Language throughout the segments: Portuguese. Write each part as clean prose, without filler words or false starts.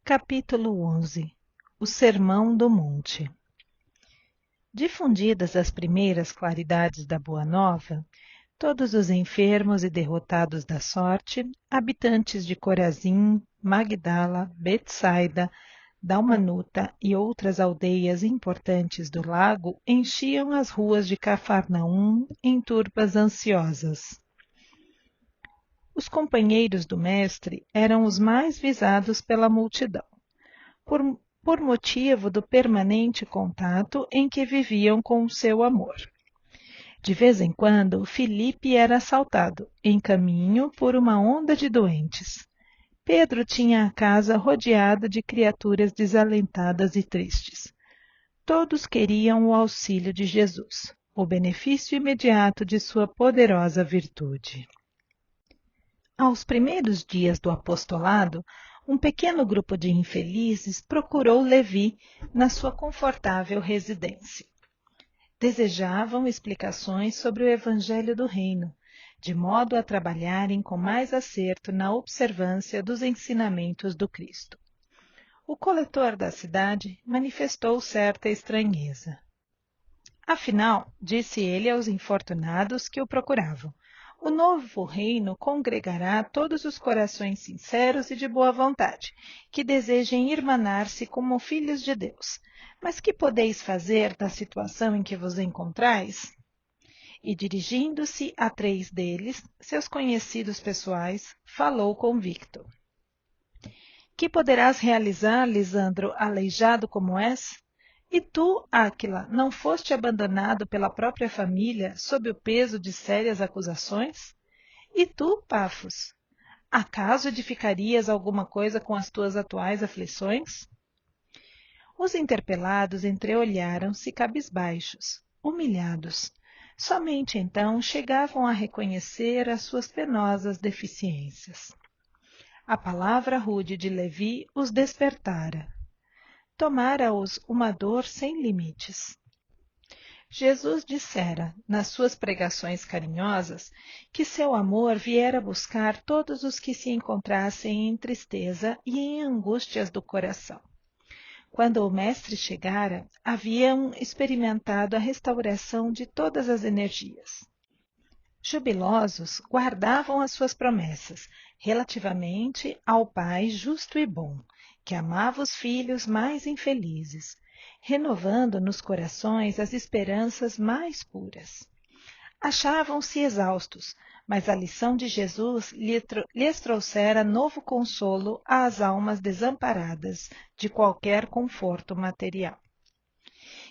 Capítulo 11. O Sermão do Monte. Difundidas as primeiras claridades da Boa Nova, todos os enfermos e derrotados da sorte, habitantes de Corazim, Magdala, Betsaida, Dalmanuta e outras aldeias importantes do lago enchiam as ruas de Cafarnaum em turpas ansiosas. Os companheiros do mestre eram os mais visados pela multidão, por motivo do permanente contato em que viviam com o seu amor. De vez em quando, Filipe era assaltado, em caminho, por uma onda de doentes. Pedro tinha a casa rodeada de criaturas desalentadas e tristes. Todos queriam o auxílio de Jesus, o benefício imediato de sua poderosa virtude. Aos primeiros dias do apostolado, um pequeno grupo de infelizes procurou Levi na sua confortável residência. Desejavam explicações sobre o Evangelho do Reino, de modo a trabalharem com mais acerto na observância dos ensinamentos do Cristo. O coletor da cidade manifestou certa estranheza. Afinal, disse ele aos infortunados que o procuravam, o novo reino congregará todos os corações sinceros e de boa vontade, que desejem irmanar-se como filhos de Deus. Mas que podeis fazer da situação em que vos encontrais? E dirigindo-se a 3 deles, seus conhecidos pessoais, falou convicto. Que poderás realizar, Lisandro, aleijado como és? E tu, Áquila, não foste abandonado pela própria família sob o peso de sérias acusações? E tu, Pafos, acaso edificarias alguma coisa com as tuas atuais aflições? Os interpelados entreolharam-se cabisbaixos, humilhados. Somente então chegavam a reconhecer as suas penosas deficiências. A palavra rude de Levi os despertara. Tomara-os uma dor sem limites. Jesus dissera, nas suas pregações carinhosas, que seu amor viera buscar todos os que se encontrassem em tristeza e em angústias do coração. Quando o Mestre chegara, haviam experimentado a restauração de todas as energias. Jubilosos, guardavam as suas promessas relativamente ao Pai justo e bom, que amava os filhos mais infelizes, renovando nos corações as esperanças mais puras. Achavam-se exaustos, mas a lição de Jesus lhes trouxera novo consolo às almas desamparadas de qualquer conforto material.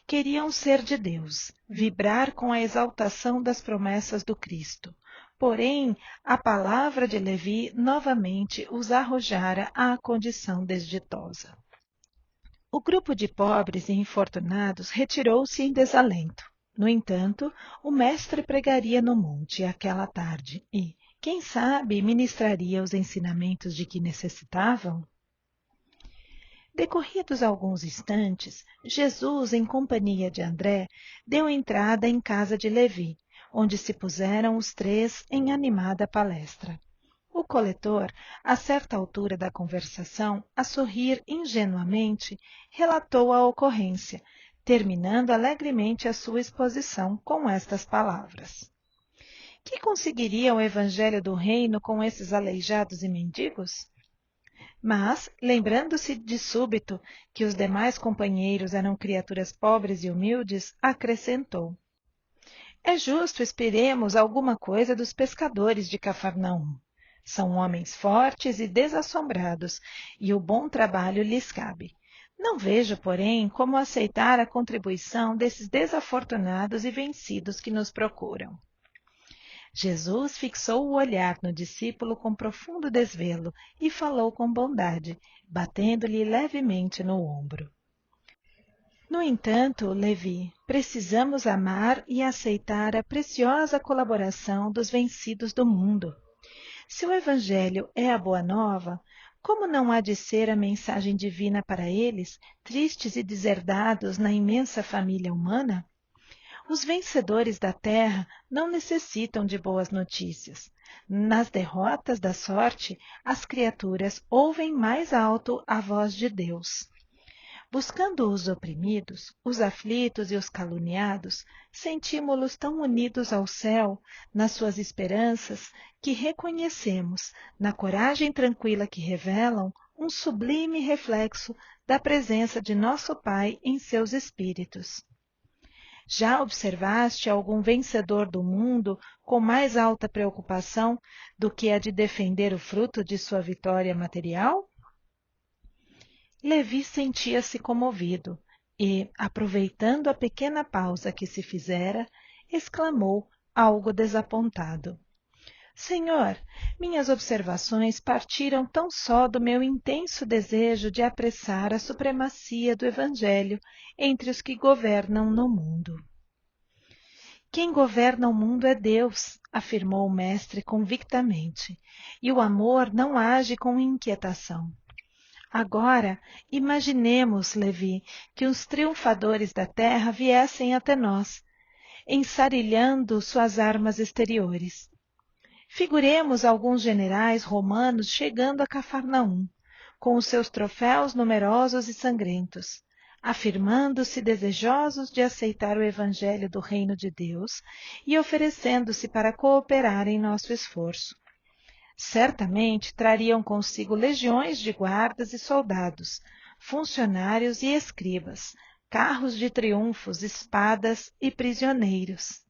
Queriam ser de Deus, vibrar com a exaltação das promessas do Cristo. Porém, a palavra de Levi novamente os arrojara à condição desditosa. O grupo de pobres e infortunados retirou-se em desalento. No entanto, o mestre pregaria no monte aquela tarde e, quem sabe, ministraria os ensinamentos de que necessitavam? Decorridos alguns instantes, Jesus, em companhia de André, deu entrada em casa de Levi, onde se puseram os 3 em animada palestra. O coletor, a certa altura da conversação, a sorrir ingenuamente, relatou a ocorrência, terminando alegremente a sua exposição com estas palavras. Que conseguiria o Evangelho do Reino com esses aleijados e mendigos? Mas, lembrando-se de súbito que os demais companheiros eram criaturas pobres e humildes, acrescentou: é justo esperemos alguma coisa dos pescadores de Cafarnaum. São homens fortes e desassombrados, e o bom trabalho lhes cabe. Não vejo, porém, como aceitar a contribuição desses desafortunados e vencidos que nos procuram. Jesus fixou o olhar no discípulo com profundo desvelo e falou com bondade, batendo-lhe levemente no ombro. No entanto, Levi, precisamos amar e aceitar a preciosa colaboração dos vencidos do mundo. Se o Evangelho é a boa nova, como não há de ser a mensagem divina para eles, tristes e deserdados na imensa família humana? Os vencedores da terra não necessitam de boas notícias. Nas derrotas da sorte, as criaturas ouvem mais alto a voz de Deus. Buscando os oprimidos, os aflitos e os caluniados, sentimos-los tão unidos ao céu, nas suas esperanças, que reconhecemos, na coragem tranquila que revelam, um sublime reflexo da presença de nosso Pai em seus espíritos. Já observaste algum vencedor do mundo com mais alta preocupação do que a de defender o fruto de sua vitória material? Levi sentia-se comovido e, aproveitando a pequena pausa que se fizera, exclamou, algo desapontado: Senhor, minhas observações partiram tão só do meu intenso desejo de apressar a supremacia do Evangelho entre os que governam no mundo. Quem governa o mundo é Deus, afirmou o mestre convictamente, e o amor não age com inquietação. Agora, imaginemos, Levi, que os triunfadores da terra viessem até nós, ensarilhando suas armas exteriores. Figuremos alguns generais romanos chegando a Cafarnaum, com os seus troféus numerosos e sangrentos, afirmando-se desejosos de aceitar o evangelho do reino de Deus e oferecendo-se para cooperar em nosso esforço. Certamente trariam consigo legiões de guardas e soldados, funcionários e escribas, carros de triunfos, espadas e prisioneiros.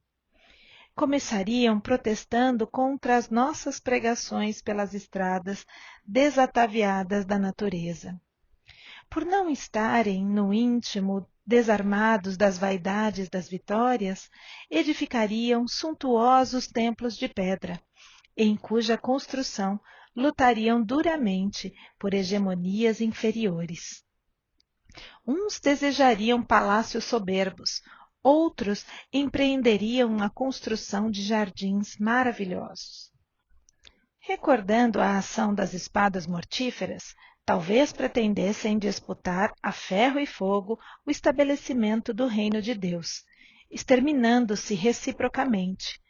Começariam protestando contra as nossas pregações pelas estradas desataviadas da natureza. Por não estarem, no íntimo, desarmados das vaidades das vitórias, edificariam suntuosos templos de pedra, em cuja construção lutariam duramente por hegemonias inferiores. Uns desejariam palácios soberbos, outros empreenderiam a construção de jardins maravilhosos. Recordando a ação das espadas mortíferas, talvez pretendessem disputar a ferro e fogo o estabelecimento do reino de Deus, exterminando-se reciprocamente,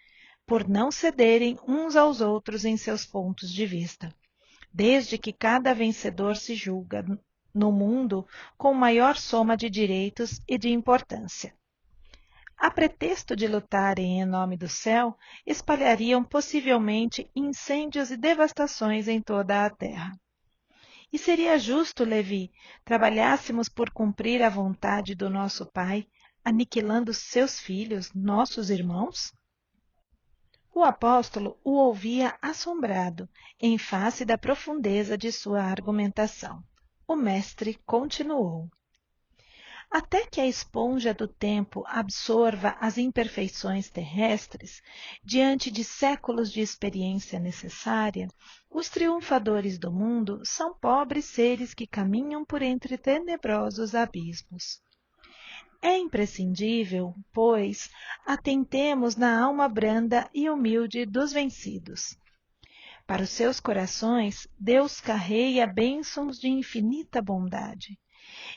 por não cederem uns aos outros em seus pontos de vista, desde que cada vencedor se julga no mundo com maior soma de direitos e de importância. A pretexto de lutarem em nome do céu, espalhariam possivelmente incêndios e devastações em toda a terra. E seria justo, Levi, trabalhássemos por cumprir a vontade do nosso Pai, aniquilando seus filhos, nossos irmãos? O apóstolo o ouvia assombrado, em face da profundeza de sua argumentação. O mestre continuou: Até que a esponja do tempo absorva as imperfeições terrestres, diante de séculos de experiência necessária, os triunfadores do mundo são pobres seres que caminham por entre tenebrosos abismos. É imprescindível, pois, atentemos na alma branda e humilde dos vencidos. Para os seus corações, Deus carreia bênçãos de infinita bondade.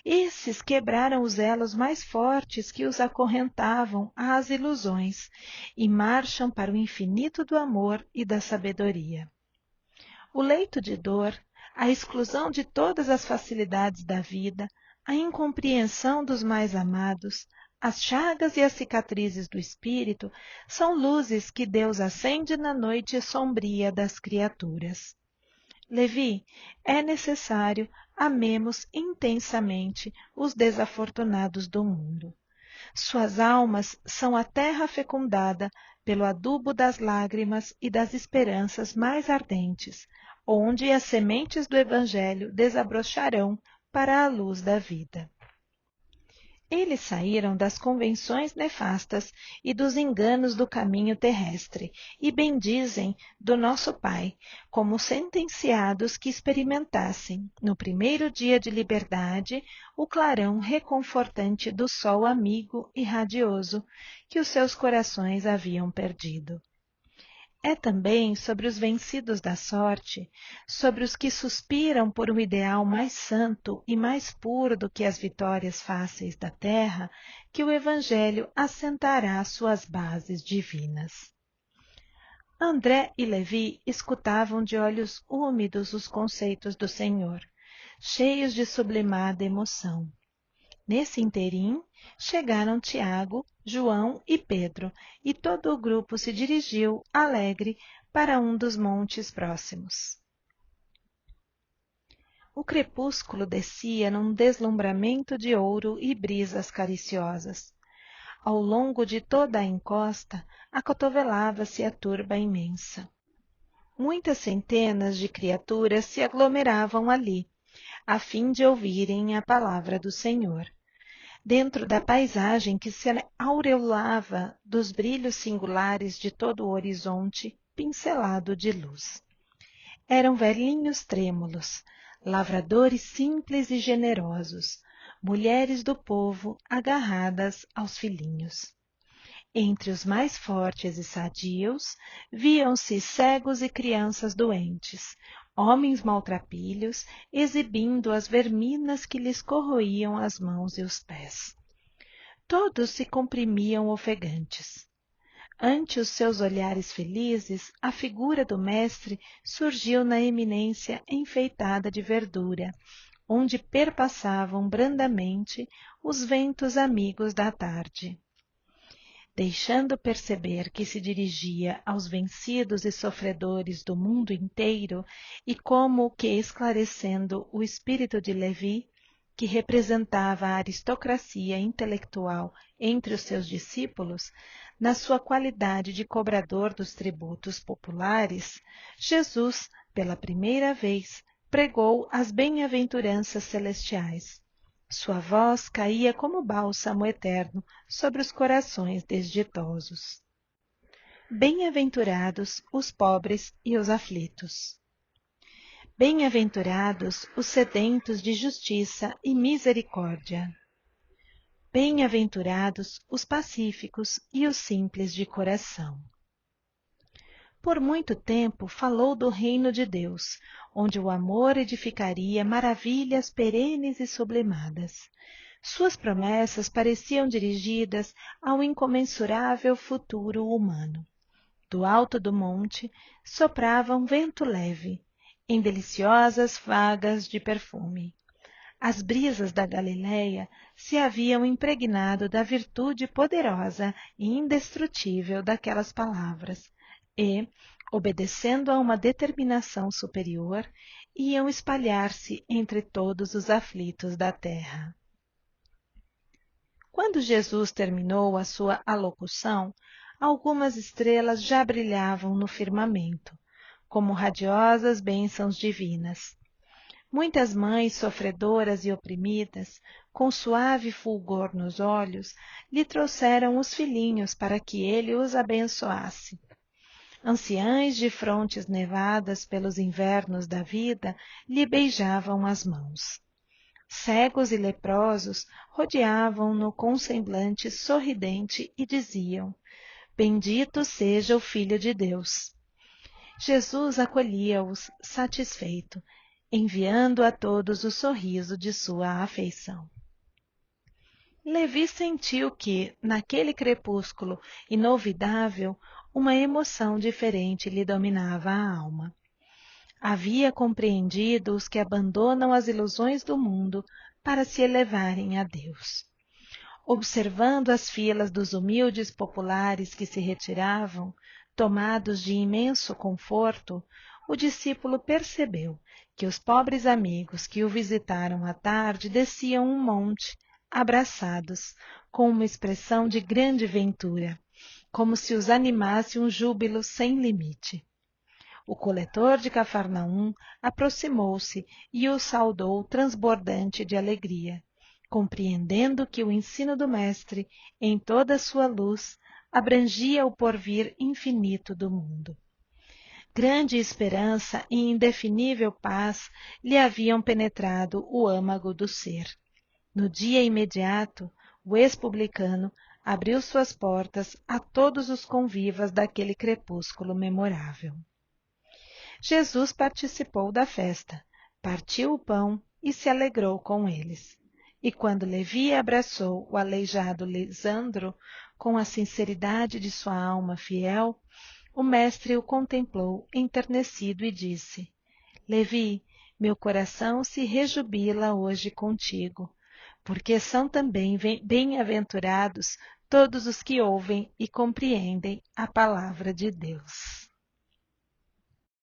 Esses quebraram os elos mais fortes que os acorrentavam às ilusões e marcham para o infinito do amor e da sabedoria. O leito de dor, a exclusão de todas as facilidades da vida, a incompreensão dos mais amados, as chagas e as cicatrizes do espírito são luzes que Deus acende na noite sombria das criaturas. Levi, é necessário amemos intensamente os desafortunados do mundo. Suas almas são a terra fecundada pelo adubo das lágrimas e das esperanças mais ardentes, onde as sementes do Evangelho desabrocharão para a luz da vida. Eles saíram das convenções nefastas e dos enganos do caminho terrestre e bendizem do nosso Pai, como sentenciados que experimentassem, no primeiro dia de liberdade, o clarão reconfortante do sol amigo e radioso que os seus corações haviam perdido. é também sobre os vencidos da sorte, sobre os que suspiram por um ideal mais santo e mais puro do que as vitórias fáceis da terra, que o Evangelho assentará suas bases divinas. André e Levi escutavam de olhos úmidos os conceitos do Senhor, cheios de sublimada emoção. Nesse interim, chegaram Tiago, João e Pedro, e todo o grupo se dirigiu, alegre, para um dos montes próximos. O crepúsculo descia num deslumbramento de ouro e brisas cariciosas. Ao longo de toda a encosta, acotovelava-se a turba imensa. Muitas centenas de criaturas se aglomeravam ali, a fim de ouvirem a palavra do Senhor. Dentro da paisagem que se aureolava dos brilhos singulares de todo o horizonte pincelado de luz. Eram velhinhos trêmulos, lavradores simples e generosos, mulheres do povo agarradas aos filhinhos. Entre os mais fortes e sadios, viam-se cegos e crianças doentes, homens maltrapilhos, exibindo as verminas que lhes corroíam as mãos e os pés. Todos se comprimiam ofegantes. Ante os seus olhares felizes, a figura do mestre surgiu na eminência enfeitada de verdura, onde perpassavam brandamente os ventos amigos da tarde. Deixando perceber que se dirigia aos vencidos e sofredores do mundo inteiro e como que esclarecendo o espírito de Levi, que representava a aristocracia intelectual entre os seus discípulos, na sua qualidade de cobrador dos tributos populares, Jesus, pela primeira vez, pregou as bem-aventuranças celestiais. Sua voz caía como bálsamo eterno sobre os corações desditosos. Bem-aventurados os pobres e os aflitos. Bem-aventurados os sedentos de justiça e misericórdia. Bem-aventurados os pacíficos e os simples de coração. Por muito tempo falou do reino de Deus, onde o amor edificaria maravilhas perenes e sublimadas. Suas promessas pareciam dirigidas ao incomensurável futuro humano. Do alto do monte soprava um vento leve, em deliciosas vagas de perfume. As brisas da Galileia se haviam impregnado da virtude poderosa e indestrutível daquelas palavras, e, obedecendo a uma determinação superior, iam espalhar-se entre todos os aflitos da terra. Quando Jesus terminou a sua alocução, algumas estrelas já brilhavam no firmamento, como radiosas bênçãos divinas. Muitas mães sofredoras e oprimidas, com suave fulgor nos olhos, lhe trouxeram os filhinhos para que ele os abençoasse. Anciães de frontes nevadas pelos invernos da vida lhe beijavam as mãos. Cegos e leprosos rodeavam-no com semblante sorridente e diziam: Bendito seja o Filho de Deus. Jesus acolhia-os satisfeito, enviando a todos o sorriso de sua afeição. Levi sentiu que, naquele crepúsculo inolvidável, uma emoção diferente lhe dominava a alma. Havia compreendido os que abandonam as ilusões do mundo para se elevarem a Deus. Observando as filas dos humildes populares que se retiravam, tomados de imenso conforto, o discípulo percebeu que os pobres amigos que o visitaram à tarde desciam um monte, abraçados, com uma expressão de grande ventura, como se os animasse um júbilo sem limite. O coletor de Cafarnaum aproximou-se e o saudou transbordante de alegria, compreendendo que o ensino do Mestre, em toda a sua luz, abrangia o porvir infinito do mundo. Grande esperança e indefinível paz lhe haviam penetrado o âmago do ser. No dia imediato, o ex-publicano abriu suas portas a todos os convivas daquele crepúsculo memorável. Jesus participou da festa, partiu o pão e se alegrou com eles. E quando Levi abraçou o aleijado Lisandro com a sinceridade de sua alma fiel, o mestre o contemplou enternecido e disse: Levi, meu coração se rejubila hoje contigo, porque são também bem-aventurados todos os que ouvem e compreendem a palavra de Deus.